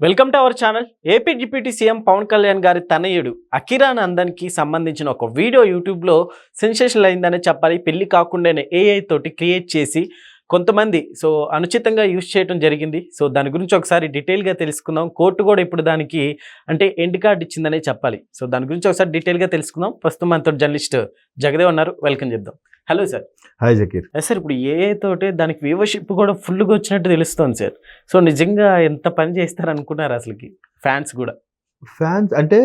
Welcome to our channel. AP deputy CM Pawan Kalyan గారి తనయుడు అకిరానందన్కి సంబంధించిన ఒక వీడియో యూట్యూబ్లో సెన్సేషనల్ అయిందనే చెప్పాలి. పెళ్లి కాకుండానే ఏఐ తోటి క్రియేట్ చేసి కొంతమంది అనుచితంగా యూజ్ చేయడం జరిగింది. దాని గురించి ఒకసారి డీటెయిల్గా తెలుసుకుందాం. కోర్టు కూడా ఇప్పుడు దానికి ఎండ్ కార్డ్ ఇచ్చిందనే చెప్పాలి. దాని గురించి ఒకసారి డీటెయిల్గా తెలుసుకుందాం. ప్రస్తుతం మనతో జర్నలిస్ట్ జగదేవ్ ఉన్నారు, వెల్కమ్ చేద్దాం. Hello sir. Hi Zakir. Sir, ఇప్పుడు ఏఐ తోటి దానికి వ్యూవర్షిప్ కూడా ఫుల్గా వచ్చినట్టు తెలుస్తుంది సార్. నిజంగా ఎంత పని చేస్తారు అనుకున్నారు అసలుకి ఫ్యాన్స్ కూడా? ఫ్యాన్స్ అంటే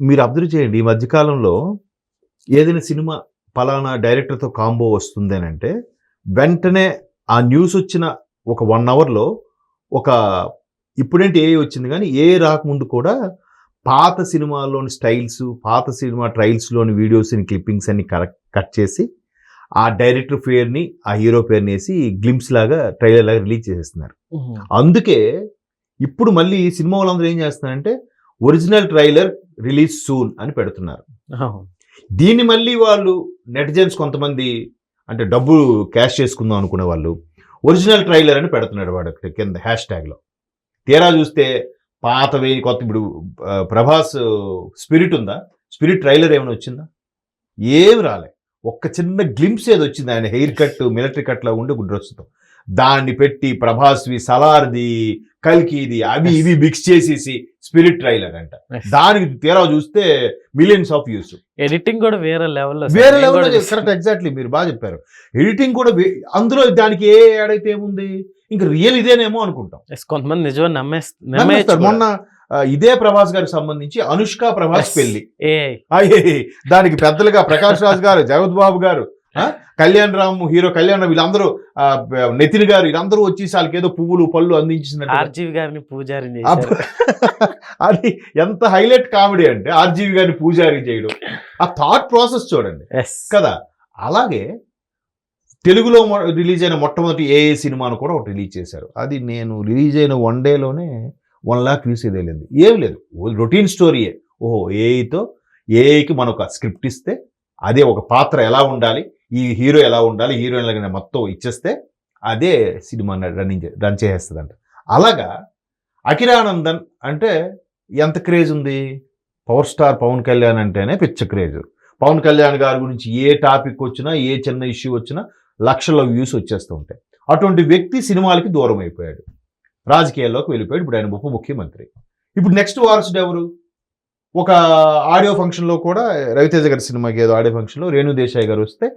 మీరు అబ్జర్వ్ చేయండి, ఈ మధ్యకాలంలో ఏదైనా సినిమా పలానా డైరెక్టర్తో కాంబో వస్తుంది అని అంటే వెంటనే ఆ న్యూస్ వచ్చిన ఒక 1 అవర్లో ఇప్పుడేంటి ఏఐ వచ్చింది, కానీ ఏఐ రాకముందు కూడా పాత సినిమాల్లోని స్టైల్స్, పాత సినిమా ట్రయల్స్లోని వీడియోస్ని క్లిప్పింగ్స్ అన్ని కట్ చేసి ఆ డైరెక్టర్ పేరుని ఆ హీరో పేరుని వేసి గ్లిమ్స్ లాగా ట్రైలర్ లాగా రిలీజ్ చేసేస్తున్నారు. అందుకే ఇప్పుడు మళ్ళీ సినిమా వాళ్ళందరూ ఏం చేస్తున్నారంటే ఒరిజినల్ ట్రైలర్ రిలీజ్ సూన్ అని పెడుతున్నారు. దీన్ని మళ్ళీ వాళ్ళు నెటిజన్స్ కొంతమంది అంటే డబ్బులు క్యాష్ చేసుకుందాం అనుకునే వాళ్ళు ఒరిజినల్ ట్రైలర్ అని పెడుతున్నాడు వాడు కింద హ్యాష్ ట్యాగ్లో. తీరా చూస్తే పాతవి కొత్త, ఇప్పుడు ప్రభాస్ స్పిరిట్ ఉందా, స్పిరిట్ ట్రైలర్ ఏమైనా వచ్చిందా? ఏమి రాలే. ఒక్క చిన్న గ్లింప్స్ ఏది వచ్చింది, ఆయన హెయిర్ కట్ మిలిటరీ కట్ లా ఉండి డ్రెస్తో దాన్ని పెట్టి ప్రభాస్వి, సలార్ది, కల్కిది అవి ఇవి మిక్స్ చేసేసి స్పిరిట్ ట్రైలర్ అంట. దానికి తీరా చూస్తే మిలియన్స్ ఆఫ్ వ్యూస్. ఎడిటింగ్ కూడా వేరే లెవెల్లో కరెక్ట్, ఎగ్జాక్ట్లీ మీరు బాగా చెప్పారు. ఎడిటింగ్ కూడా అందులో దానికి ఏ యాడ్ ఏముంది, ఇంకా రియల్ ఇదేనేమో అనుకుంటాం. కొంతమంది నిజంగా నమ్మేస్తారు. మొన్న ఇదే ప్రభాస్ గారికి సంబంధించి అనుష్క ప్రభాస్ పెళ్లి, దానికి పెద్దలుగా ప్రకాష్ రాజ్ గారు, జగత్ బాబు గారు, కళ్యాణ్ రామ్ హీరో కళ్యాణ్, వీళ్ళందరూ నితిన్ గారు, వీళ్ళందరూ వచ్చి వాళ్ళకి ఏదో పువ్వులు పళ్ళు అందించినట్టు ఆర్జీవి గారిని పూజారి అది ఎంత హైలైట్ కామెడీ అంటే ఆర్జీవి గారిని పూజారి చేయడం, ఆ థాట్ ప్రాసెస్ చూడండి కదా. అలాగే తెలుగులో రిలీజ్ అయిన మొట్టమొదటి ఏఏ సినిమాను కూడా ఒకటి రిలీజ్ చేశారు. అది నేను రిలీజ్ అయిన 1 డేలోనే 1 లాక్ వ్యూస్ ఇదేలేదు. ఏం లేదు, రొటీన్ స్టోరీయే. ఓహో, ఏఐకి మనం ఒక స్క్రిప్ట్ ఇస్తే అదే ఒక పాత్ర ఎలా ఉండాలి, ఈ హీరో ఎలా ఉండాలి, హీరోయిన్ లాగా మొత్తం ఇచ్చేస్తే అదే సినిమా రన్ చేసేస్తుందంట. అలాగా అకిరానందన్ అంటే ఎంత క్రేజ్ ఉంది, పవర్ స్టార్ పవన్ కళ్యాణ్ అంటేనే పిచ్చ క్రేజ్. పవన్ కళ్యాణ్ గారి గురించి ఏ టాపిక్ వచ్చినా, ఏ చిన్న ఇష్యూ వచ్చినా లక్షల వ్యూస్ వచ్చేస్తూ ఉంటాయి. అటువంటి వ్యక్తి సినిమాలకి దూరం అయిపోయాడు, రాజకీయాల్లోకి వెళ్ళిపోయాడు. ఇప్పుడు ఆయన ఉప ముఖ్యమంత్రి. ఇప్పుడు నెక్స్ట్ వారసుడు ఎవరు? ఒక ఆడియో ఫంక్షన్లో కూడా రవితేజ గారి సినిమాకి ఏదో ఆడియో ఫంక్షన్లో రేణు దేశాయ్ గారు వస్తే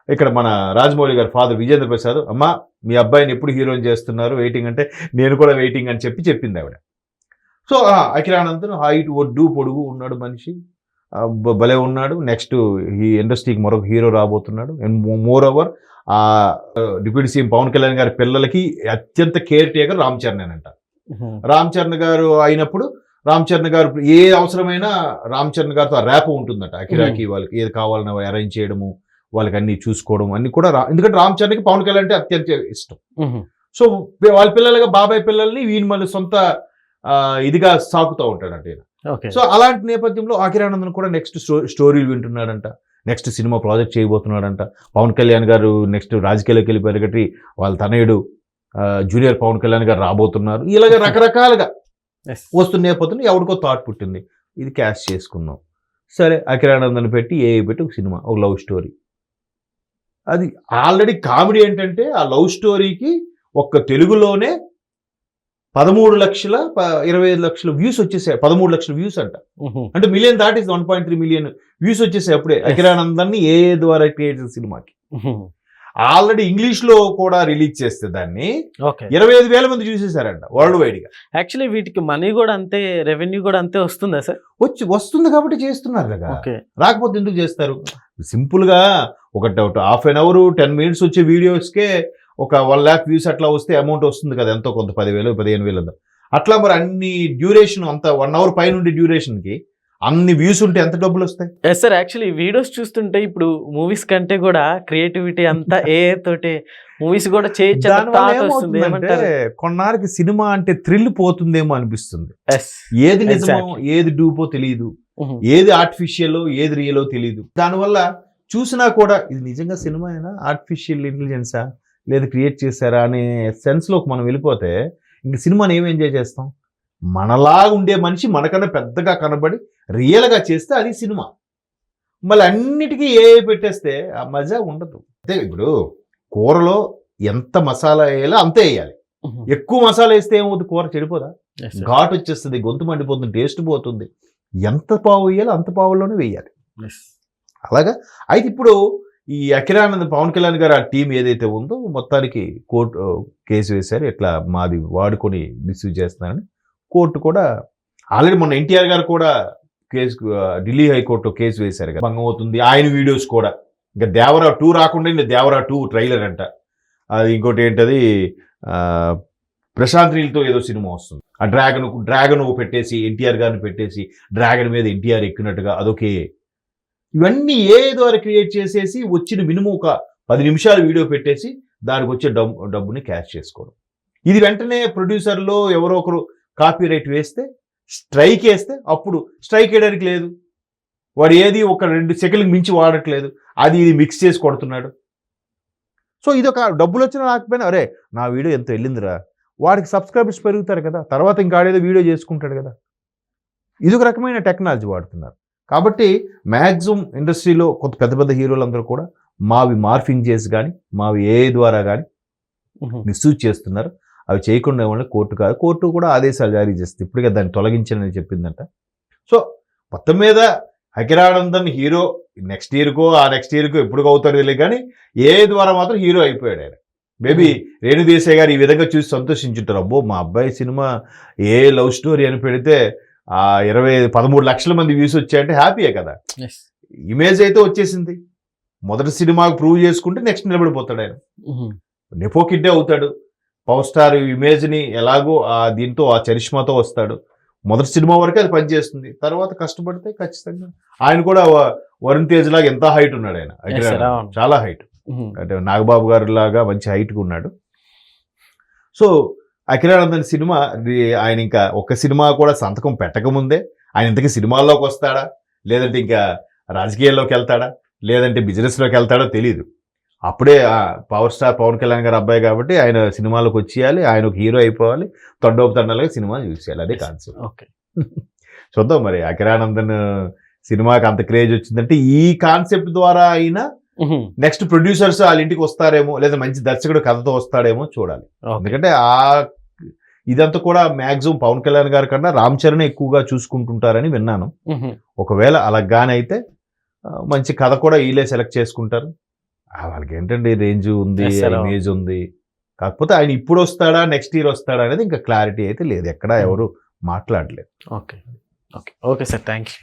ఇక్కడ మన రాజమౌళి గారి ఫాదర్ విజేంద్ర ప్రసాద్, అమ్మా మీ అబ్బాయిని ఎప్పుడు హీరోయిన్ చేస్తున్నారు, వెయిటింగ్ అంటే నేను కూడా వెయిటింగ్ అని చెప్పింది ఆవిడ. సో అకిరానందన్ హైట్, ఒడ్డు, పొడుగు ఉన్నాడు మనిషి, భలే ఉన్నాడు. నెక్స్ట్ ఈ ఇండస్ట్రీకి మరొక హీరో రాబోతున్నాడు. And moreover deputy CM Pawan Kalyan గారి పిల్లలకి అత్యంత కేర్ టేకర్ రామ్ చరణ్ అంట. రామ్ చరణ్ గారు అయినప్పుడు రామ్ చరణ్ గారు ఏ అవసరమైనా రామ్ చరణ్ గారితో ర్యాప్ ఉంటుందట. అకిరాకి వాళ్ళకి ఏది కావాలన్నా అరేంజ్ చేయడము, వాళ్ళకి అన్ని చూసుకోవడం అన్ని కూడా ఎందుకంటే రామ్ చరణ్కి పవన్ కళ్యాణ్ అంటే అత్యంత ఇష్టం. సో వాళ్ళ పిల్లలుగా బాబాయ్ పిల్లల్ని వీళ్ళు మళ్ళీ సొంత ఇదిగా సాకుతూ ఉంటాడంట ఈయన. సో అలాంటి నేపథ్యంలో అకిరానందన్ కూడా నెక్స్ట్ స్టోరీలు వింటున్నాడంట, నెక్స్ట్ సినిమా ప్రాజెక్ట్ చేయబోతున్నాడంట. పవన్ కళ్యాణ్ గారు నెక్స్ట్ రాజకీయాల్లోకి వెళ్ళిపోయారు కాబట్టి వాళ్ళ తనయుడు జూనియర్ పవన్ కళ్యాణ్ గారు రాబోతున్నారు. ఇలాగ రకరకాలుగా వస్తున్న నేపథ్యంలో ఎవరికో థాట్ పుట్టింది, ఇది క్యాష్ చేసుకుందాం. సరే, అకిరానందన్ పెట్టి ఏఐ పెట్టి ఒక సినిమా, ఒక లవ్ స్టోరీ. అది ఆల్రెడీ కామెడీ ఏంటంటే ఆ లవ్ స్టోరీకి ఒక్క తెలుగులోనే 13,25,00,000 వ్యూస్ వచ్చేసాయి. 13 లక్షల వ్యూస్ అంట. అంటే million that is 1.3 million views వచ్చేసాయి అప్పుడే అకిరానందన్ని ఏఏ ద్వారా క్రియేట్ చేసిన సినిమాకి. ఆల్రెడీ ఇంగ్లీష్ లో కూడా రిలీజ్ చేస్తే దాన్ని 25,000 మంది చూసేసారంట వరల్డ్ వైడ్ గా. యాక్చువల్లీ వీటికి మనీ కూడా అంతే, రెవెన్యూ కూడా అంతే వస్తుందా సార్? వస్తుంది కాబట్టి చేస్తున్నారు కదా, రాకపోతే ఎందుకు చేస్తారు? సింపుల్ గా ఒక హాఫ్ అన్ అవర్ 10 మినిట్స్ వచ్చే వీడియోస్కే ఒక 1 లాక్ వ్యూస్ అట్లా వస్తే అమౌంట్ వస్తుంది కదా, ఎంతో కొంత 10,000 15,000 అట్లా. మరి అన్ని డ్యూరేషన్ అంత 1 అవర్ పైన డ్యూరేషన్ కి అన్ని వ్యూస్ ఉంటే ఎంత డబ్బులు వస్తాయి? ఎస్ సార్, యాక్చువల్లీ వీడియోస్ చూస్తుంటే ఇప్పుడు మూవీస్ కంటే కూడా క్రియేటివిటీ అంతా ఏఐ తోటి మూవీస్ కూడా చేయొచ్చు. కొన్నాళ్ళకి సినిమా అంటే థ్రిల్ పోతుందేమో అనిపిస్తుంది. ఏది నిజమో ఏది డూపో తెలియదు, ఏది ఆర్టిఫిషియల్ ఏది రియలో తెలియదు. దానివల్ల చూసినా కూడా ఇది నిజంగా సినిమా అయినా ఆర్టిఫిషియల్ ఇంటెలిజెన్సా లేదా క్రియేట్ చేశారా అనే సెన్స్లోకి మనం వెళ్ళిపోతే ఇంక సినిమాని ఏం ఎంజాయ్ చేస్తాం? మనలా ఉండే మనిషి మనకన్నా పెద్దగా కనబడి రియల్గా చేస్తే అది సినిమా. మళ్ళీ అన్నిటికీ ఏ పెట్టేస్తే ఆ మజా ఉండదు. అంటే ఇప్పుడు కూరలో ఎంత మసాలా వేయాలో అంతే వేయాలి. ఎక్కువ మసాలా వేస్తే ఏమవుతుంది, కూర చెడిపోదా, ఘాటు వచ్చేస్తుంది, గొంతు మండిపోతుంది, టేస్ట్ పోతుంది. ఎంత పావు వేయాలో అంత పావులోనే వేయాలి. అలాగా అయితే ఇప్పుడు ఈ అఖిరానంద్ పవన్ కళ్యాణ్ గారు ఆ టీం ఏదైతే ఉందో మొత్తానికి కోర్టు కేసు వేశారు, ఇట్లా మాది వాడుకొని మిస్యూజ్ చేస్తున్నారని. కోర్టు కూడా ఆల్రెడీ మొన్న ఎన్టీఆర్ గారు కూడా కేసు ఢిల్లీ హైకోర్టు కేసు వేశారు కదా, భంగం అవుతుంది. ఆయన వీడియోస్ కూడా ఇంకా దేవరా 2 రాకుండా ఇంకా దేవరా 2 ట్రైలర్ అంట. అది ఇంకోటి ఏంటది ప్రశాంత్ నీల్తో ఏదో సినిమా వస్తుంది. ఆ డ్రాగన్ పెట్టేసి ఎన్టీఆర్ గారిని పెట్టేసి డ్రాగన్ మీద ఎన్టీఆర్ ఎక్కినట్టుగా అదొకే. ఇవన్నీ ఏ ద్వారా క్రియేట్ చేసేసి వచ్చిన మినిమం ఒక 10 నిమిషాలు వీడియో పెట్టేసి దానికి వచ్చే డబ్బుని క్యాష్ చేసుకోవడం. ఇది వెంటనే ప్రొడ్యూసర్లో ఎవరో ఒకరు కాపీ రైట్ వేస్తే, స్ట్రైక్ వేస్తే, అప్పుడు స్ట్రైక్ వేయడానికి లేదు, వాడు ఏది ఒక 2 సెకండ్లకు మించి వాడట్లేదు, అది ఇది మిక్స్ చేసి కొడుతున్నాడు. సో ఇది ఒక డబ్బులు వచ్చినా రాకపోయినా అరే నా వీడియో ఎంత వెళ్ళిందిరా, వాడికి సబ్స్క్రైబర్స్ పెరుగుతారు కదా, తర్వాత ఇంకా ఆడేదో వీడియో చేసుకుంటాడు కదా. ఇది ఒక రకమైన టెక్నాలజీ వాడుతున్నారు. కాబట్టి మ్యాక్సిమం ఇండస్ట్రీలో కొంత పెద్ద పెద్ద హీరోలందరూ కూడా మావి మార్ఫింగ్ చేసి కానీ మావి ఏ ద్వారా కానీ మిస్యూజ్ చేస్తున్నారు. అవి చేయకుండా ఏమన్నా కోర్టు కూడా ఆదేశాలు జారీ చేస్తుంది. ఇప్పటికే దాన్ని తొలగించనని చెప్పిందంట. సో మొత్తం మీద అఖిరానందన్ హీరో నెక్స్ట్ ఇయర్కో ఎప్పుడు అవుతాడు తెలియదు, కానీ ఏ ద్వారా మాత్రం హీరో అయిపోయాడు ఆయన. మేబీ రేణుదేశాయ్ గారు ఈ విధంగా చూసి సంతోషించుంటారు. అబ్బో మా అబ్బాయి సినిమా ఏ లవ్ స్టోరీ అని పెడితే 13 లక్షల మంది వ్యూస్ వచ్చాయంటే హ్యాపీయే కదా. ఇమేజ్ అయితే వచ్చేసింది. మొదటి సినిమాకు ప్రూవ్ చేసుకుంటే నెక్స్ట్ నిలబడిపోతాడు ఆయన. నెపో కిడ్డే అవుతాడు. పవర్ స్టార్ ఇమేజ్ని ఎలాగో దీంతో ఆ చరిష్మాతో వస్తాడు. మొదటి సినిమా వరకే అది పనిచేస్తుంది. తర్వాత కష్టపడితే ఖచ్చితంగా ఆయన కూడా వరుణ్ తేజ్ లాగా ఎంత హైట్ ఉన్నాడు ఆయన. చాలా హైట్, అంటే నాగబాబు గారు లాగా మంచి హైట్గా ఉన్నాడు. సో అఖిరానందన్ సినిమా ఆయన ఇంకా ఒక సినిమా కూడా సంతకం పెట్టకముందే ఆయన ఇంతకీ సినిమాల్లోకి వస్తాడా, లేదంటే ఇంకా రాజకీయాల్లోకి వెళ్తాడా, లేదంటే బిజినెస్లోకి వెళ్తాడో తెలియదు. అప్పుడే పవర్ స్టార్ పవన్ కళ్యాణ్ గారు అబ్బాయి కాబట్టి ఆయన సినిమాలోకి వచ్చేయాలి, ఆయన ఒక హీరో అయిపోవాలి, తండోపు సినిమా చూసేయాలి. అదే కాన్సెప్ట్. ఓకే, చూద్దాం మరి అఖిరానందన్ సినిమాకి అంత క్రేజ్ వచ్చిందంటే ఈ కాన్సెప్ట్ ద్వారా అయినా నెక్స్ట్ ప్రొడ్యూసర్స్ వాళ్ళ ఇంటికి వస్తారేమో, లేదా మంచి దర్శకుడు కథతో వస్తాడేమో చూడాలి. ఎందుకంటే ఇదంతా కూడా మ్యాక్సిమం పవన్ కళ్యాణ్ గారి కన్నా రామ్ చరణ్ ఎక్కువగా చూసుకుంటుంటారని విన్నాను. ఒకవేళ అలాగానైతే మంచి కథ కూడా వీళ్ళే సెలెక్ట్ చేసుకుంటారు. వాళ్ళకి ఏంటంటే రేంజ్ ఉంది, ఇమేజ్ ఉంది. కాకపోతే ఆయన ఇప్పుడు వస్తాడా నెక్స్ట్ ఇయర్ వస్తాడా అనేది ఇంకా క్లారిటీ అయితే లేదు, ఎక్కడ ఎవరు మాట్లాడలేదు. Okay okay okay sir, thank you.